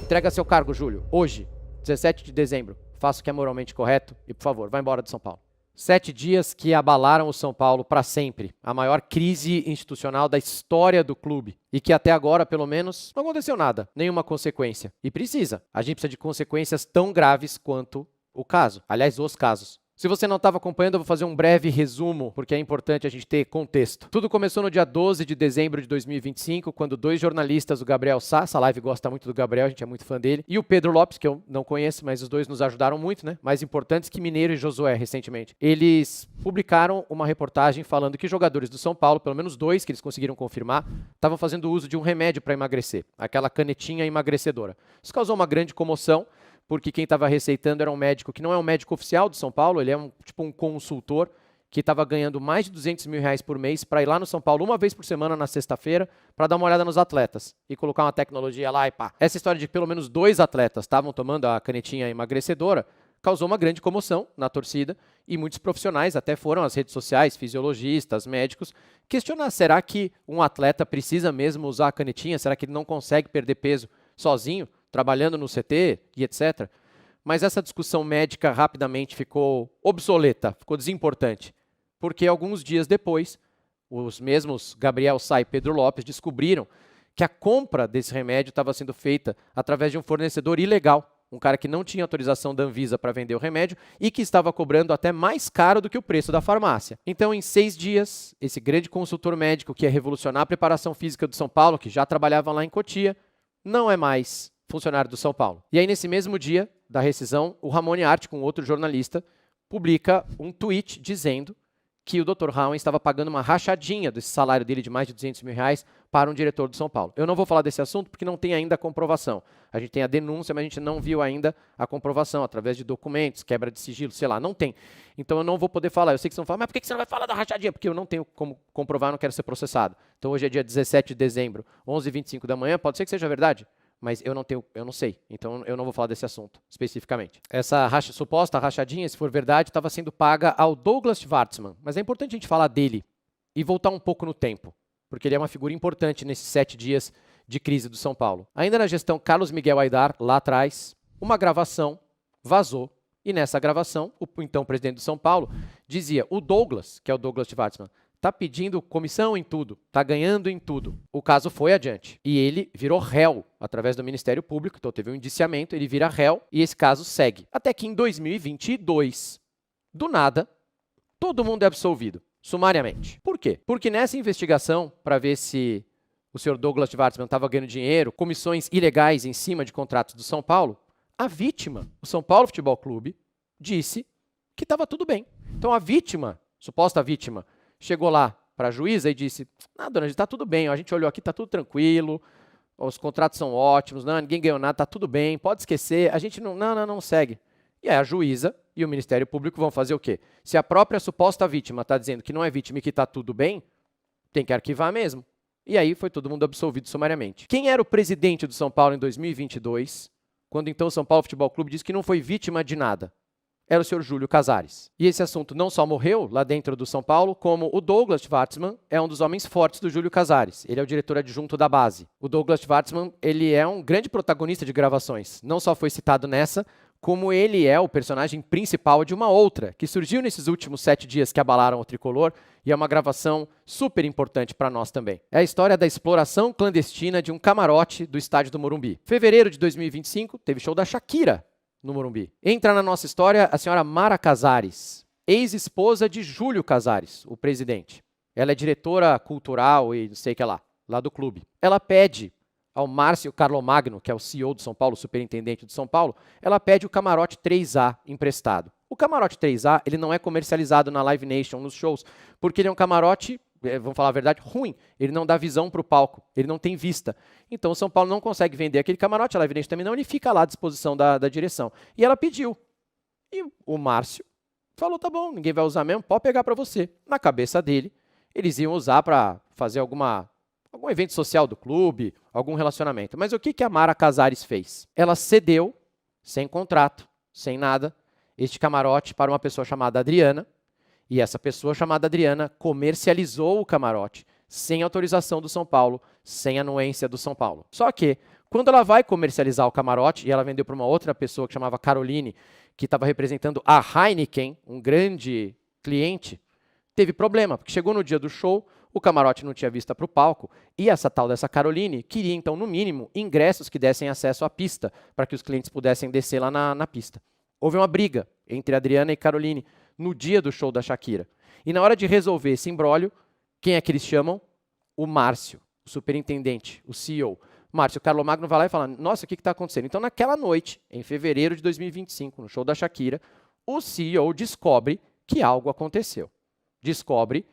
Entrega seu cargo, Júlio. Hoje, 17 de dezembro. Faça o que é moralmente correto e, por favor, vá embora de São Paulo. 7 dias que abalaram o São Paulo para sempre. A maior crise institucional da história do clube. E que até agora, pelo menos, não aconteceu nada. Nenhuma consequência. E precisa. A gente precisa de consequências tão graves quanto o caso. Aliás, os casos. Se você não estava acompanhando, eu vou fazer um breve resumo, porque é importante a gente ter contexto. Tudo começou no dia 12 de dezembro de 2025, quando 2 jornalistas, o Gabriel Sá, essa live gosta muito do Gabriel, a gente é muito fã dele, e o Pedro Lopes, que eu não conheço, mas os dois nos ajudaram muito, né? Mais importantes que Mineiro e Josué, recentemente. Eles publicaram uma reportagem falando que jogadores do São Paulo, pelo menos 2 que eles conseguiram confirmar, estavam fazendo uso de um remédio para emagrecer, aquela canetinha emagrecedora. Isso causou uma grande comoção, porque quem estava receitando era um médico que não é um médico oficial do São Paulo, ele é tipo um consultor que estava ganhando mais de R$200 mil por mês para ir lá no São Paulo uma vez por semana na sexta-feira para dar uma olhada nos atletas e colocar uma tecnologia lá e pá. Essa história de pelo menos 2 atletas estavam tomando a canetinha emagrecedora causou uma grande comoção na torcida e muitos profissionais até foram às redes sociais, fisiologistas, médicos, questionar, será que um atleta precisa mesmo usar a canetinha? Será que ele não consegue perder peso sozinho? Trabalhando no CT e etc. Mas essa discussão médica rapidamente ficou obsoleta, ficou desimportante, porque alguns dias depois, os mesmos Gabriel Sá e Pedro Lopes descobriram que a compra desse remédio estava sendo feita através de um fornecedor ilegal, um cara que não tinha autorização da Anvisa para vender o remédio e que estava cobrando até mais caro do que o preço da farmácia. Então, em 6 dias, esse grande consultor médico que ia revolucionar a preparação física do São Paulo, que já trabalhava lá em Cotia, não é mais funcionário do São Paulo. E aí, nesse mesmo dia da rescisão, o Ramone Arte, com outro jornalista, publica um tweet dizendo que o Dr. Rauen estava pagando uma rachadinha desse salário dele de mais de R$200 mil para um diretor do São Paulo. Eu não vou falar desse assunto porque não tem ainda a comprovação. A gente tem a denúncia, mas a gente não viu ainda a comprovação através de documentos, quebra de sigilo, sei lá, não tem. Então eu não vou poder falar. Eu sei que vocês vão falar, mas por que você não vai falar da rachadinha? Porque eu não tenho como comprovar, não quero ser processado. Então hoje é dia 17 de dezembro, 11h25 da manhã, pode ser que seja verdade? Mas eu não sei, então eu não vou falar desse assunto especificamente. Essa suposta rachadinha, se for verdade, estava sendo paga ao Douglas Schwartzman, mas é importante a gente falar dele e voltar um pouco no tempo, porque ele é uma figura importante nesses 7 dias de crise do São Paulo. Ainda na gestão Carlos Miguel Aidar, lá atrás, uma gravação vazou, e nessa gravação, o então presidente do São Paulo dizia, o Douglas, que é o Douglas Schwartzman, está pedindo comissão em tudo, está ganhando em tudo. O caso foi adiante. E ele virou réu através do Ministério Público, então teve um indiciamento, ele vira réu e esse caso segue. Até que em 2022, do nada, todo mundo é absolvido, sumariamente. Por quê? Porque nessa investigação, para ver se o senhor Douglas Schwartzman estava ganhando dinheiro, comissões ilegais em cima de contratos do São Paulo, a vítima, o São Paulo Futebol Clube, disse que estava tudo bem. Então a vítima, suposta vítima, chegou lá para a juíza e disse, dona, está tudo bem, a gente olhou aqui, está tudo tranquilo, os contratos são ótimos, não, ninguém ganhou nada, está tudo bem, pode esquecer, a gente não segue. E aí a juíza e o Ministério Público vão fazer o quê? Se a própria suposta vítima está dizendo que não é vítima e que está tudo bem, tem que arquivar mesmo. E aí foi todo mundo absolvido sumariamente. Quem era o presidente do São Paulo em 2022, quando então o São Paulo Futebol Clube disse que não foi vítima de nada? Era o senhor Júlio Casares. E esse assunto não só morreu lá dentro do São Paulo, como o Douglas Schwartzman é um dos homens fortes do Júlio Casares. Ele é o diretor adjunto da base. O Douglas Schwartzman, ele é um grande protagonista de gravações. Não só foi citado nessa, como ele é o personagem principal de uma outra, que surgiu nesses últimos 7 dias que abalaram o tricolor, e é uma gravação super importante para nós também. É a história da exploração clandestina de um camarote do estádio do Morumbi. Fevereiro de 2025, teve show da Shakira no Morumbi. Entra na nossa história a senhora Mara Casares, ex-esposa de Júlio Casares, o presidente. Ela é diretora cultural e não sei o que lá do clube. Ela pede ao Márcio Carlomagno, que é o CEO do São Paulo, superintendente do São Paulo, ela pede o camarote 3A emprestado. O camarote 3A, ele não é comercializado na Live Nation, nos shows, porque ele é um camarote, vamos falar a verdade, ruim. Ele não dá visão para o palco, ele não tem vista. Então o São Paulo não consegue vender aquele camarote, a Live Nation também não, ele fica lá à disposição da direção. E ela pediu. E o Márcio falou, tá bom, ninguém vai usar mesmo, pode pegar para você. Na cabeça dele, eles iam usar para fazer algum evento social do clube, algum relacionamento. Mas o que a Mara Casares fez? Ela cedeu, sem contrato, sem nada, este camarote para uma pessoa chamada Adriana, e essa pessoa chamada Adriana comercializou o camarote sem autorização do São Paulo, sem anuência do São Paulo. Só que, quando ela vai comercializar o camarote, e ela vendeu para uma outra pessoa que chamava Caroline, que estava representando a Heineken, um grande cliente, teve problema, porque chegou no dia do show, o camarote não tinha vista para o palco, e essa tal dessa Caroline queria, então, no mínimo, ingressos que dessem acesso à pista, para que os clientes pudessem descer lá na pista. Houve uma briga entre Adriana e Caroline no dia do show da Shakira. E na hora de resolver esse imbróglio, quem é que eles chamam? O Márcio, o superintendente, o CEO. Márcio Carlomagno vai lá e fala, nossa, o que está acontecendo? Então, naquela noite, em fevereiro de 2025, no show da Shakira, o CEO descobre que algo aconteceu. Descobre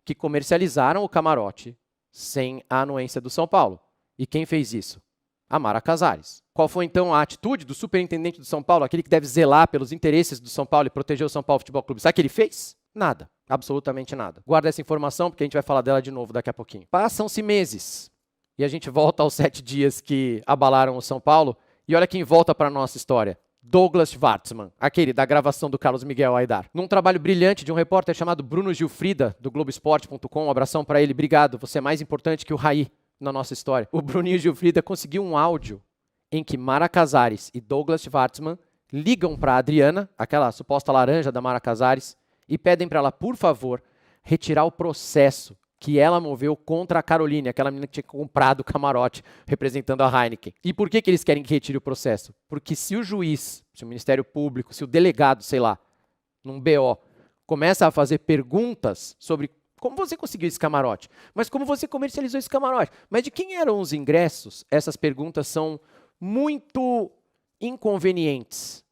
que comercializaram o camarote sem a anuência do São Paulo. E quem fez isso? A Mara Casares. Qual foi, então, a atitude do superintendente do São Paulo, aquele que deve zelar pelos interesses do São Paulo e proteger o São Paulo Futebol Clube? Sabe o que ele fez? Nada. Absolutamente nada. Guarda essa informação, porque a gente vai falar dela de novo daqui a pouquinho. Passam-se meses. E a gente volta aos 7 dias que abalaram o São Paulo. E olha quem volta para a nossa história. Douglas Schwartzman, aquele da gravação do Carlos Miguel Aidar. Num trabalho brilhante de um repórter chamado Bruno Gilfrida, do Globoesporte.com, um abração para ele, obrigado, você é mais importante que o Raí na nossa história. O Bruninho Gilfrida conseguiu um áudio em que Mara Casares e Douglas Schwartzman ligam para a Adriana, aquela suposta laranja da Mara Casares, e pedem para ela, por favor, retirar o processo que ela moveu contra a Caroline, aquela menina que tinha comprado o camarote representando a Heineken. E por que eles querem que retire o processo? Porque se o juiz, se o Ministério Público, se o delegado, sei lá, num BO, começa a fazer perguntas sobre como você conseguiu esse camarote, mas como você comercializou esse camarote, mas de quem eram os ingressos, essas perguntas são muito inconvenientes.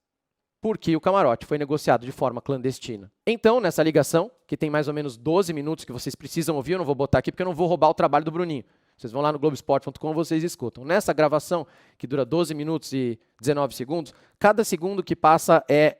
Porque o camarote foi negociado de forma clandestina. Então, nessa ligação, que tem mais ou menos 12 minutos que vocês precisam ouvir, eu não vou botar aqui porque eu não vou roubar o trabalho do Bruninho. Vocês vão lá no Globoesporte.com, vocês escutam. Nessa gravação, que dura 12 minutos e 19 segundos, cada segundo que passa é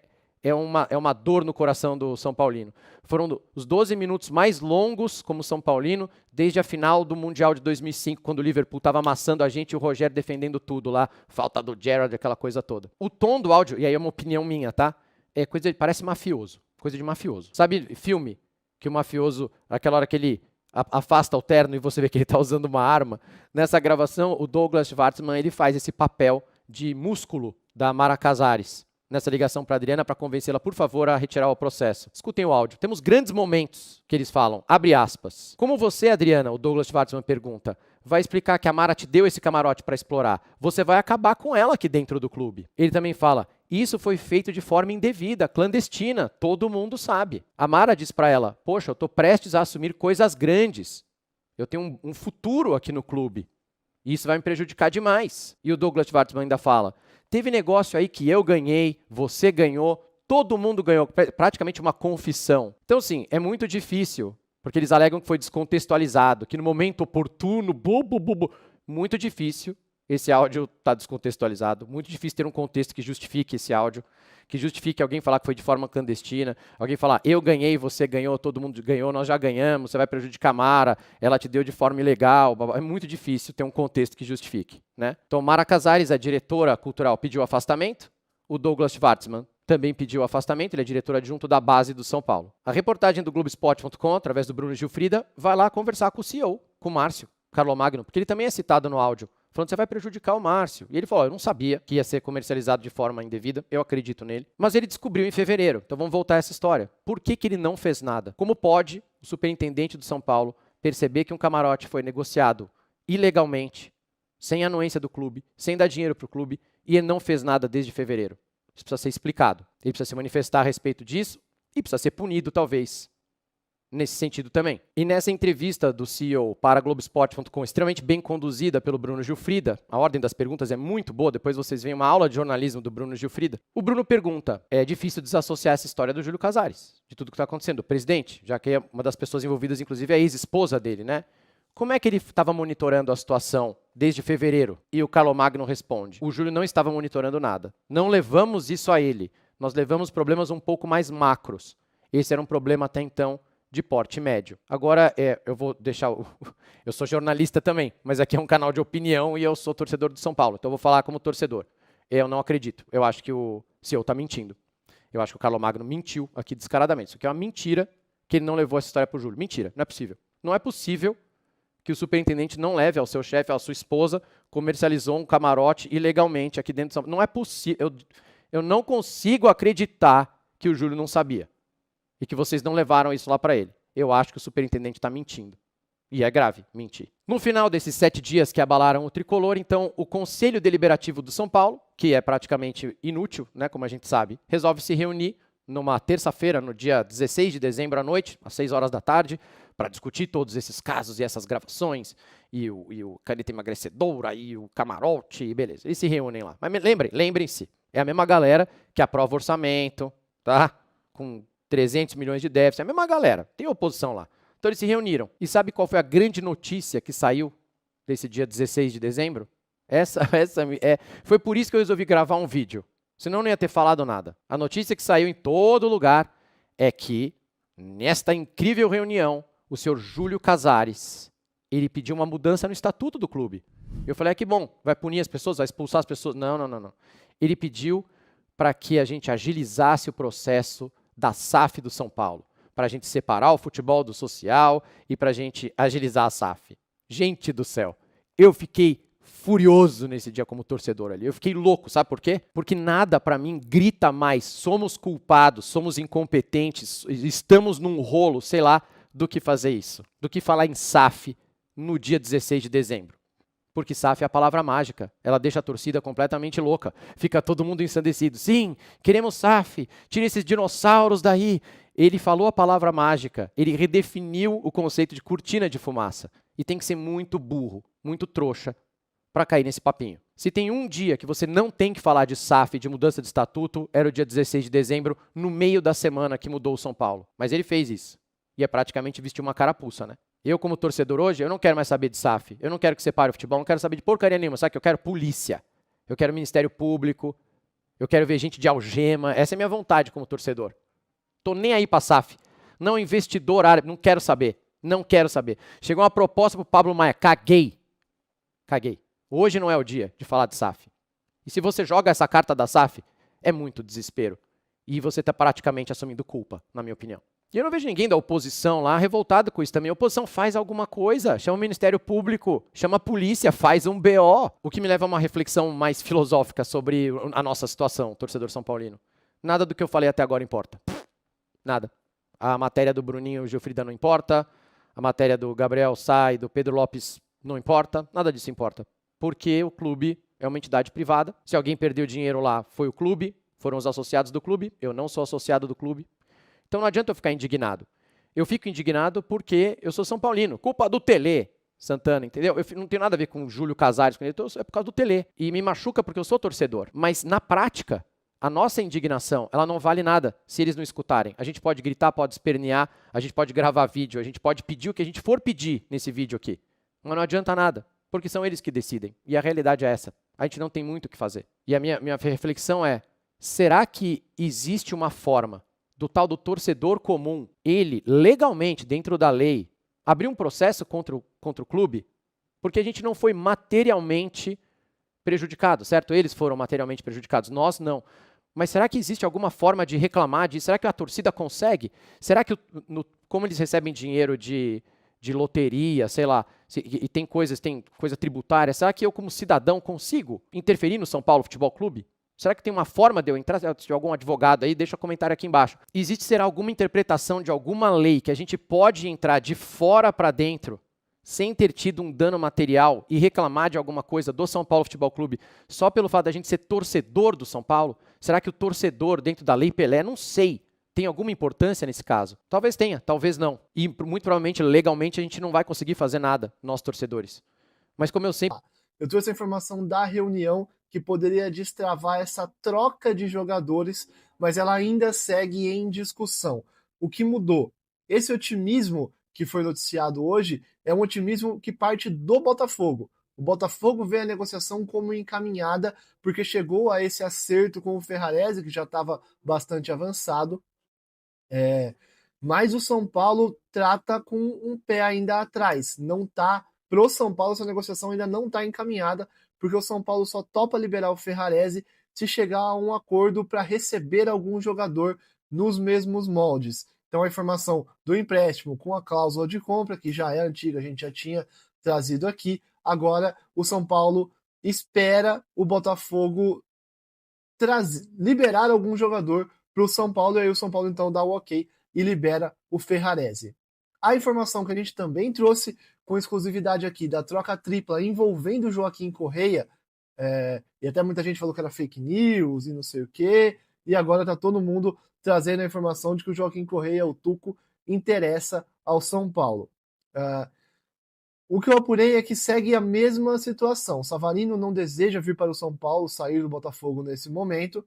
uma dor no coração do São Paulino. Foram os 12 minutos mais longos como São Paulino desde a final do Mundial de 2005, quando o Liverpool estava amassando a gente e o Rogério defendendo tudo lá, falta do Gerrard, aquela coisa toda. O tom do áudio, e aí é uma opinião minha, tá? É parece mafioso, coisa de mafioso. Sabe filme que o mafioso, aquela hora que ele afasta o terno e você vê que ele está usando uma arma? Nessa gravação, o Douglas Schwartzman, ele faz esse papel de músculo da Mara Casares. Nessa ligação para a Adriana, para convencê-la, por favor, a retirar o processo. Escutem o áudio. Temos grandes momentos que eles falam. Abre aspas. Como você, Adriana, o Douglas Schwartzman pergunta, vai explicar que a Mara te deu esse camarote para explorar? Você vai acabar com ela aqui dentro do clube. Ele também fala, isso foi feito de forma indevida, clandestina, todo mundo sabe. A Mara diz para ela, poxa, eu estou prestes a assumir coisas grandes. Eu tenho um futuro aqui no clube. E isso vai me prejudicar demais. E o Douglas Schwartzman ainda fala, teve negócio aí que eu ganhei, você ganhou, todo mundo ganhou, praticamente uma confissão. Então, sim, é muito difícil, porque eles alegam que foi descontextualizado, que no momento oportuno, muito difícil, esse áudio está descontextualizado, muito difícil ter um contexto que justifique esse áudio, que justifique alguém falar que foi de forma clandestina, alguém falar, eu ganhei, você ganhou, todo mundo ganhou, nós já ganhamos, você vai prejudicar a Mara, ela te deu de forma ilegal, é muito difícil ter um contexto que justifique, né? Então, Mara Casares, a diretora cultural, pediu afastamento, o Douglas Schwartzman também pediu afastamento, ele é diretor adjunto da base do São Paulo. A reportagem do Globoesporte.com, através do Bruno Gilfrida, vai lá conversar com o CEO, com o Márcio Carlomagno, porque ele também é citado no áudio, falando que você vai prejudicar o Márcio. E ele falou, eu não sabia que ia ser comercializado de forma indevida, eu acredito nele. Mas ele descobriu em fevereiro, então vamos voltar a essa história. Por que ele não fez nada? Como pode o superintendente do São Paulo perceber que um camarote foi negociado ilegalmente, sem anuência do clube, sem dar dinheiro para o clube, e ele não fez nada desde fevereiro? Isso precisa ser explicado. Ele precisa se manifestar a respeito disso e precisa ser punido, talvez, nesse sentido também. E nessa entrevista do CEO para Globoesporte.com, extremamente bem conduzida pelo Bruno Gilfrida, a ordem das perguntas é muito boa, depois vocês veem uma aula de jornalismo do Bruno Gilfrida. O Bruno pergunta, é difícil desassociar essa história do Júlio Casares, de tudo que está acontecendo. O presidente, já que uma das pessoas envolvidas, inclusive, é a ex-esposa dele, né? Como é que ele estava monitorando a situação desde fevereiro? E o Carlomagno responde, o Júlio não estava monitorando nada. Não levamos isso a ele, nós levamos problemas um pouco mais macros. Esse era um problema até então de porte médio. Agora, eu vou deixar... Eu sou jornalista também, mas aqui é um canal de opinião e eu sou torcedor do São Paulo, então eu vou falar como torcedor. Eu não acredito. Eu acho que o CEO está mentindo. Eu acho que o Carlomagno mentiu aqui descaradamente. Isso aqui é uma mentira que ele não levou essa história para o Júlio. Mentira, não é possível. Não é possível que o superintendente não leve ao seu chefe, à sua esposa, comercializou um camarote ilegalmente aqui dentro de São Paulo. Não é possível. Eu não consigo acreditar que o Júlio não sabia e que vocês não levaram isso lá para ele. Eu acho que o superintendente está mentindo. E é grave mentir. No final desses 7 dias que abalaram o tricolor, então, o Conselho Deliberativo do São Paulo, que é praticamente inútil, né, como a gente sabe, resolve se reunir numa terça-feira, no dia 16 de dezembro à noite, às 6 horas da tarde, para discutir todos esses casos e essas gravações, e o caneta emagrecedora, e o camarote, e beleza. Eles se reúnem lá. Mas lembrem-se, é a mesma galera que aprova orçamento, tá? Com 300 milhões de déficit, é a mesma galera, tem oposição lá. Então eles se reuniram. E sabe qual foi a grande notícia que saiu desse dia 16 de dezembro? Foi por isso que eu resolvi gravar um vídeo. Senão eu não ia ter falado nada. A notícia que saiu em todo lugar é que, nesta incrível reunião, o senhor Júlio Casares, ele pediu uma mudança no estatuto do clube. Eu falei, que bom, vai punir as pessoas, vai expulsar as pessoas. Não. Ele pediu para que a gente agilizasse o processo da SAF do São Paulo, para a gente separar o futebol do social e para a gente agilizar a SAF. Gente do céu, eu fiquei furioso nesse dia como torcedor ali. Eu fiquei louco, sabe por quê? Porque nada para mim grita mais, somos culpados, somos incompetentes, estamos num rolo, sei lá, do que fazer isso, do que falar em SAF no dia 16 de dezembro. Porque SAF é a palavra mágica, ela deixa a torcida completamente louca, fica todo mundo ensandecido. Sim, queremos SAF, tira esses dinossauros daí. Ele falou a palavra mágica, ele redefiniu o conceito de cortina de fumaça. E tem que ser muito burro, muito trouxa, para cair nesse papinho. Se tem um dia que você não tem que falar de SAF, de mudança de estatuto, era o dia 16 de dezembro, no meio da semana que mudou o São Paulo. Mas ele fez isso. E é praticamente vestir uma carapuça, né? Eu, como torcedor hoje, eu não quero mais saber de SAF. Eu não quero que separe o futebol, não quero saber de porcaria nenhuma. Sabe que eu quero polícia. Eu quero Ministério Público. Eu quero ver gente de algema. Essa é a minha vontade como torcedor. Tô nem aí pra SAF. Não investidor árabe, não quero saber. Não quero saber. Chegou uma proposta pro Pablo Maia. Caguei. Hoje não é o dia de falar de SAF. E se você joga essa carta da SAF, é muito desespero. E você está praticamente assumindo culpa, na minha opinião. E eu não vejo ninguém da oposição lá revoltado com isso também. A oposição faz alguma coisa, chama o Ministério Público, chama a polícia, faz um BO. O que me leva a uma reflexão mais filosófica sobre a nossa situação, torcedor são paulino. Nada do que eu falei até agora importa. Nada. A matéria do Bruninho Gilfrida não importa, a matéria do Gabriel Sá e do Pedro Lopes não importa, nada disso importa. Porque o clube é uma entidade privada. Se alguém perdeu dinheiro lá, foi o clube, foram os associados do clube. Eu não sou associado do clube. Então não adianta eu ficar indignado. Eu fico indignado porque eu sou São Paulino. Culpa do Tele, Santana, entendeu? Eu não tenho nada a ver com o Júlio Casares, é por causa do Tele. E me machuca porque eu sou torcedor. Mas na prática, a nossa indignação, ela não vale nada se eles não escutarem. A gente pode gritar, pode espernear, a gente pode gravar vídeo, a gente pode pedir o que a gente for pedir nesse vídeo aqui. Mas não adianta nada. Porque são eles que decidem. E a realidade é essa. A gente não tem muito o que fazer. E a minha reflexão é, será que existe uma forma do tal do torcedor comum, ele, legalmente, dentro da lei, abrir um processo contra o clube? Porque a gente não foi materialmente prejudicado, certo? Eles foram materialmente prejudicados, nós não. Mas será que existe alguma forma de reclamar disso? Será que a torcida consegue? Será que, como eles recebem dinheiro de loteria, sei lá, e tem coisa tributária, será que eu, como cidadão, consigo interferir no São Paulo Futebol Clube? Será que tem uma forma de eu entrar? Se tiver algum advogado aí, deixa um comentário aqui embaixo. Será alguma interpretação de alguma lei que a gente pode entrar de fora para dentro, sem ter tido um dano material e reclamar de alguma coisa do São Paulo Futebol Clube, só pelo fato da gente ser torcedor do São Paulo? Será que o torcedor, dentro da Lei Pelé, não sei, tem alguma importância nesse caso? Talvez tenha, talvez não. E muito provavelmente, legalmente, a gente não vai conseguir fazer nada, nós torcedores. Mas como eu sempre... Eu trouxe a informação da reunião que poderia destravar essa troca de jogadores, mas ela ainda segue em discussão. O que mudou? Esse otimismo que foi noticiado hoje é um otimismo que parte do Botafogo. O Botafogo vê a negociação como encaminhada, porque chegou a esse acerto com o Ferrarese, que já estava bastante avançado. Mas o São Paulo trata com um pé ainda atrás. Não tá pro São Paulo, essa negociação ainda não está encaminhada, porque o São Paulo só topa liberar o Ferrarese se chegar a um acordo para receber algum jogador nos mesmos moldes. Então a informação do empréstimo com a cláusula de compra, que já é antiga, a gente já tinha trazido aqui. Agora o São Paulo espera o Botafogo liberar algum jogador para o São Paulo, e aí o São Paulo então dá o ok e libera o Ferrarese. A informação que a gente também trouxe com exclusividade aqui da troca tripla envolvendo o Joaquim Correia, e até muita gente falou que era fake news e não sei o quê, e agora tá todo mundo trazendo a informação de que o Joaquim Correia, o Tuco, interessa ao São Paulo. O que eu apurei é que segue a mesma situação. O Savarino não deseja vir para o São Paulo, sair do Botafogo nesse momento,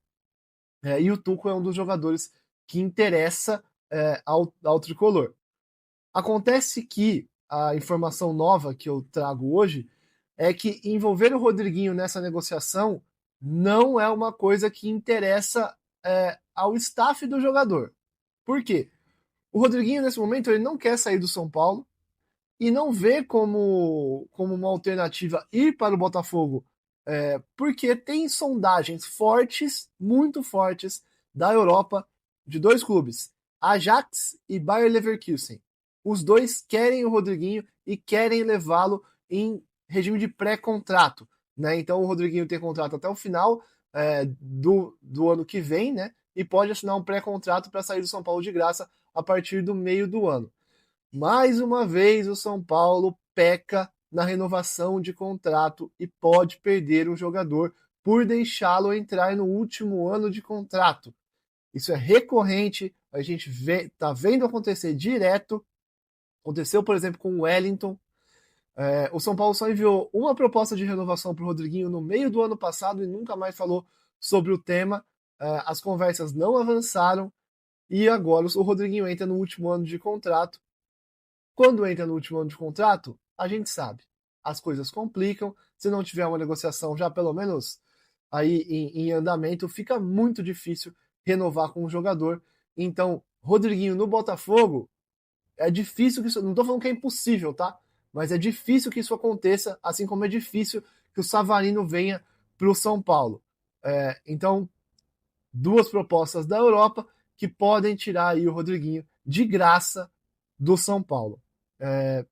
e o Tuco é um dos jogadores que interessa ao tricolor. Acontece que a informação nova que eu trago hoje é que envolver o Rodriguinho nessa negociação não é uma coisa que interessa ao staff do jogador. Por quê? O Rodriguinho, nesse momento, ele não quer sair do São Paulo e não vê como uma alternativa ir para o Botafogo, porque tem sondagens fortes, muito fortes, da Europa, de dois clubes, Ajax e Bayer Leverkusen. Os dois querem o Rodriguinho e querem levá-lo em regime de pré-contrato. Né? Então o Rodriguinho tem contrato até o final do ano que vem, né? E pode assinar um pré-contrato para sair do São Paulo de graça a partir do meio do ano. Mais uma vez, o São Paulo peca na renovação de contrato e pode perder um jogador por deixá-lo entrar no último ano de contrato. Isso é recorrente, a gente está vendo acontecer direto. Aconteceu, por exemplo, com o Wellington. O São Paulo só enviou uma proposta de renovação para o Rodriguinho no meio do ano passado e nunca mais falou sobre o tema. As conversas não avançaram e agora o Rodriguinho entra no último ano de contrato. Quando entra no último ano de contrato, a gente sabe, as coisas complicam. Se não tiver uma negociação já pelo menos aí em andamento, fica muito difícil renovar com o jogador. Então, Rodriguinho no Botafogo, é difícil que isso... Não estou falando que é impossível, tá? Mas é difícil que isso aconteça, assim como é difícil que o Savarino venha para o São Paulo. Então, duas propostas da Europa que podem tirar aí o Rodriguinho de graça do São Paulo.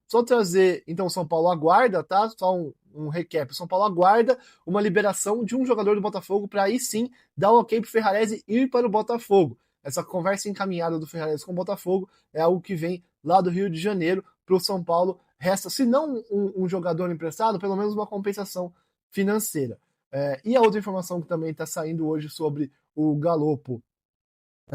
Só trazer, então, o São Paulo aguarda, tá? Só um recap. O São Paulo aguarda uma liberação de um jogador do Botafogo para aí sim dar o ok para o Ferrarese ir para o Botafogo. Essa conversa encaminhada do Ferrarese com o Botafogo é algo que vem lá do Rio de Janeiro para o São Paulo. Resta, se não um jogador emprestado, pelo menos uma compensação financeira. E a outra informação que também está saindo hoje sobre o Galopo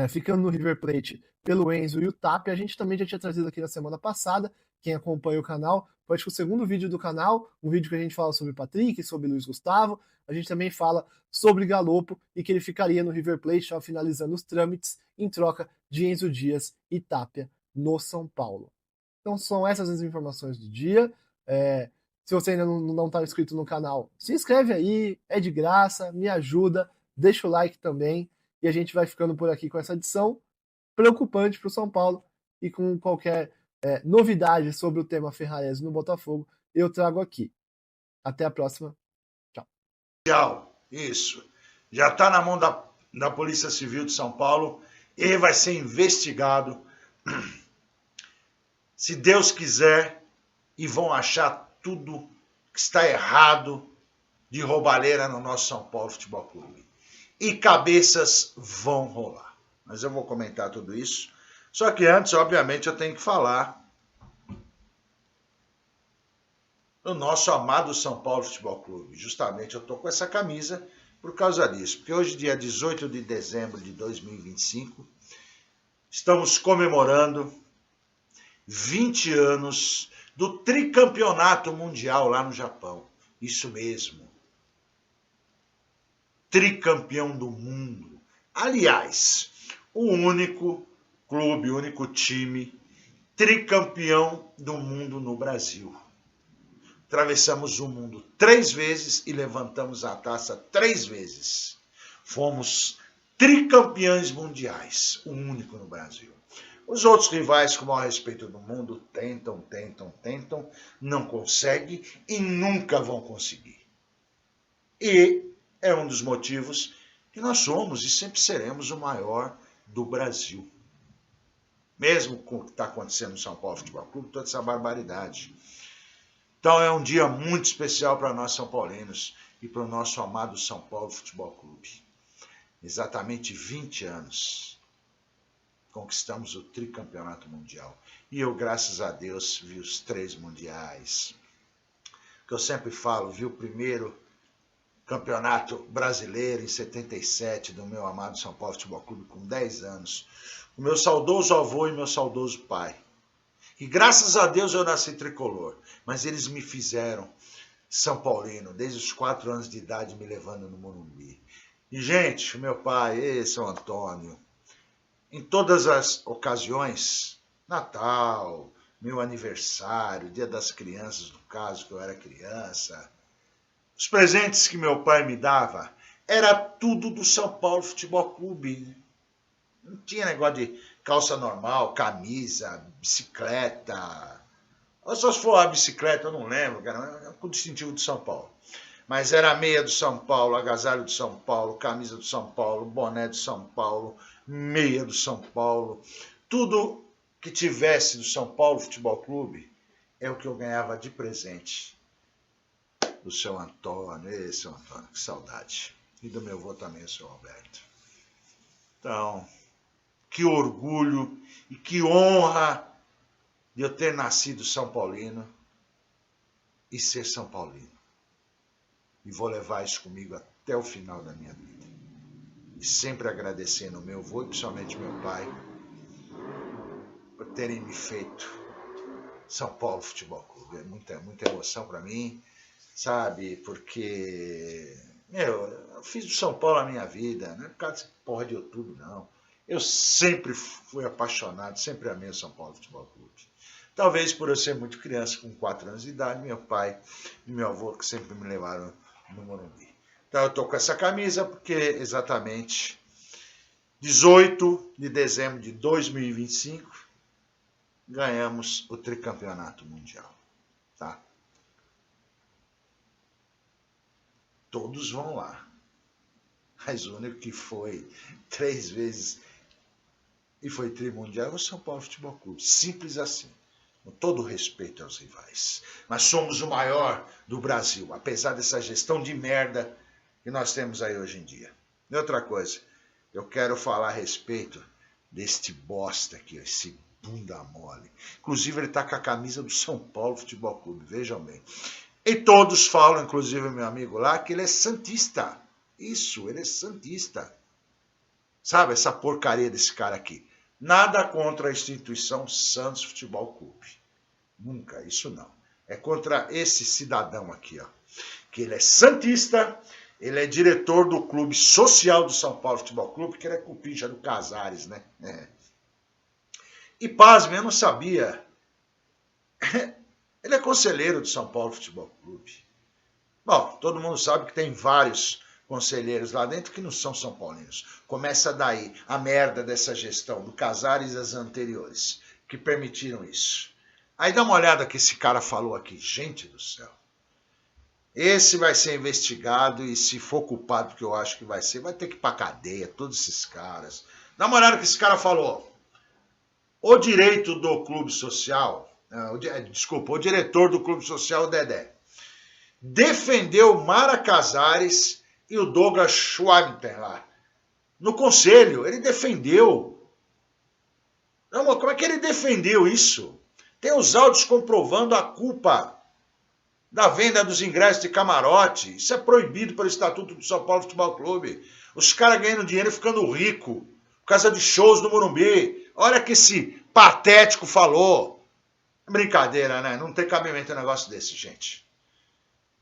ficando no River Plate pelo Enzo e o Tapia, a gente também já tinha trazido aqui na semana passada. Quem acompanha o canal, pode que o segundo vídeo do canal, um vídeo que a gente fala sobre Patrick, sobre Luiz Gustavo, a gente também fala sobre Galopo e que ele ficaria no River Plate, já finalizando os trâmites, em troca de Enzo Dias e Tapia no São Paulo. Então são essas as informações do dia. Se você ainda não está inscrito no canal, se inscreve aí, é de graça, me ajuda, deixa o like também. E a gente vai ficando por aqui com essa edição preocupante para o São Paulo. E com qualquer novidade sobre o tema Ferrarese no Botafogo, eu trago aqui. Até a próxima. Tchau. Tchau. Isso. Já está na mão da Polícia Civil de São Paulo. Ele vai ser investigado. Se Deus quiser, e vão achar tudo que está errado de roubalheira no nosso São Paulo Futebol Clube. E cabeças vão rolar. Mas eu vou comentar tudo isso. Só que antes, obviamente, eu tenho que falar do nosso amado São Paulo Futebol Clube. Justamente eu estou com essa camisa por causa disso. Porque hoje, dia 18 de dezembro de 2025, estamos comemorando 20 anos do tricampeonato mundial lá no Japão. Isso mesmo. Tricampeão do mundo. Aliás, o único clube, o único time tricampeão do mundo no Brasil. Atravessamos o mundo 3 vezes e levantamos a taça 3 vezes. Fomos tricampeões mundiais, o único no Brasil. Os outros rivais, com o maior respeito do mundo, tentam, não conseguem e nunca vão conseguir. E é um dos motivos que nós somos e sempre seremos o maior do Brasil. Mesmo com o que está acontecendo no São Paulo Futebol Clube, toda essa barbaridade. Então é um dia muito especial para nós São Paulinos e para o nosso amado São Paulo Futebol Clube. Exatamente 20 anos conquistamos o tricampeonato mundial. E eu, graças a Deus, vi os 3 mundiais. Que eu sempre falo, vi o primeiro campeonato brasileiro em 77 do meu amado São Paulo Futebol Clube com 10 anos. O meu saudoso avô e meu saudoso pai. E graças a Deus eu nasci tricolor, mas eles me fizeram São Paulino, desde os 4 anos de idade, me levando no Morumbi. E, gente, o meu pai, São Antônio, em todas as ocasiões, Natal, meu aniversário, Dia das Crianças, no caso, que eu era criança, os presentes que meu pai me dava, era tudo do São Paulo Futebol Clube. Não tinha negócio de calça normal, camisa, bicicleta. Ou só se for a bicicleta, eu não lembro, cara, com o distintivo de São Paulo. Mas era meia do São Paulo, agasalho do São Paulo, camisa do São Paulo, boné do São Paulo, meia do São Paulo. Tudo que tivesse do São Paulo Futebol Clube é o que eu ganhava de presente do seu Antônio. Seu Antônio, que saudade. E do meu avô também, o seu Alberto. Então, que orgulho e que honra de eu ter nascido São Paulino e ser São Paulino. E vou levar isso comigo até o final da minha vida. E sempre agradecendo ao meu avô e principalmente meu pai por terem me feito São Paulo Futebol Clube. É muita emoção para mim, sabe? Porque, eu fiz do São Paulo a minha vida, não é por causa dessa porra de outubro, não. Eu sempre fui apaixonado, sempre amei o São Paulo Futebol Clube. Talvez por eu ser muito criança, com 4 anos de idade, meu pai e meu avô que sempre me levaram no Morumbi. Então eu estou com essa camisa porque exatamente 18 de dezembro de 2025 ganhamos o tricampeonato mundial. Tá? Todos vão lá. Mas o único que foi 3 vezes e foi trimundial é o São Paulo Futebol Clube. Simples assim. Com todo respeito aos rivais. Mas somos o maior do Brasil, apesar dessa gestão de merda que nós temos aí hoje em dia. E outra coisa, eu quero falar a respeito deste bosta aqui, esse bunda mole. Inclusive ele está com a camisa do São Paulo Futebol Clube, vejam bem. E todos falam, inclusive meu amigo lá, que ele é santista. Isso, ele é santista. Sabe essa porcaria desse cara aqui? Nada contra a instituição Santos Futebol Clube. Nunca, isso não. É contra esse cidadão aqui, ó. Que ele é santista, ele é diretor do clube social do São Paulo Futebol Clube, que ele é cupincha do Casares, né? É. E pasme, eu não sabia. Ele é conselheiro do São Paulo Futebol Clube. Bom, todo mundo sabe que tem vários conselheiros lá dentro que não são São Paulinos. Começa daí a merda dessa gestão do Casares e as anteriores, que permitiram isso. Aí dá uma olhada que esse cara falou aqui. Gente do céu. Esse vai ser investigado e se for culpado, porque eu acho que vai ser, vai ter que ir pra cadeia, todos esses caras. Dá uma olhada que esse cara falou. O direito do clube social, o diretor do clube social, o Dedé, defendeu Mara Casares e o Douglas Schwarzenegger lá. No conselho, ele defendeu. Não, como é que ele defendeu isso? Tem os áudios comprovando a culpa da venda dos ingressos de camarote. Isso é proibido pelo Estatuto do São Paulo Futebol Clube. Os caras ganhando dinheiro e ficando rico por causa de shows no Morumbi. Olha que esse patético falou. É brincadeira, né? Não tem cabimento um negócio desse, gente.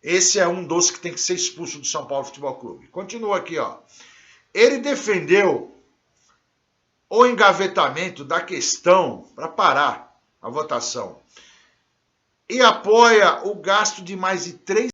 Esse é um dos que tem que ser expulso do São Paulo Futebol Clube. Continua aqui, ó. Ele defendeu o engavetamento da questão para parar a votação e apoia o gasto de mais de 3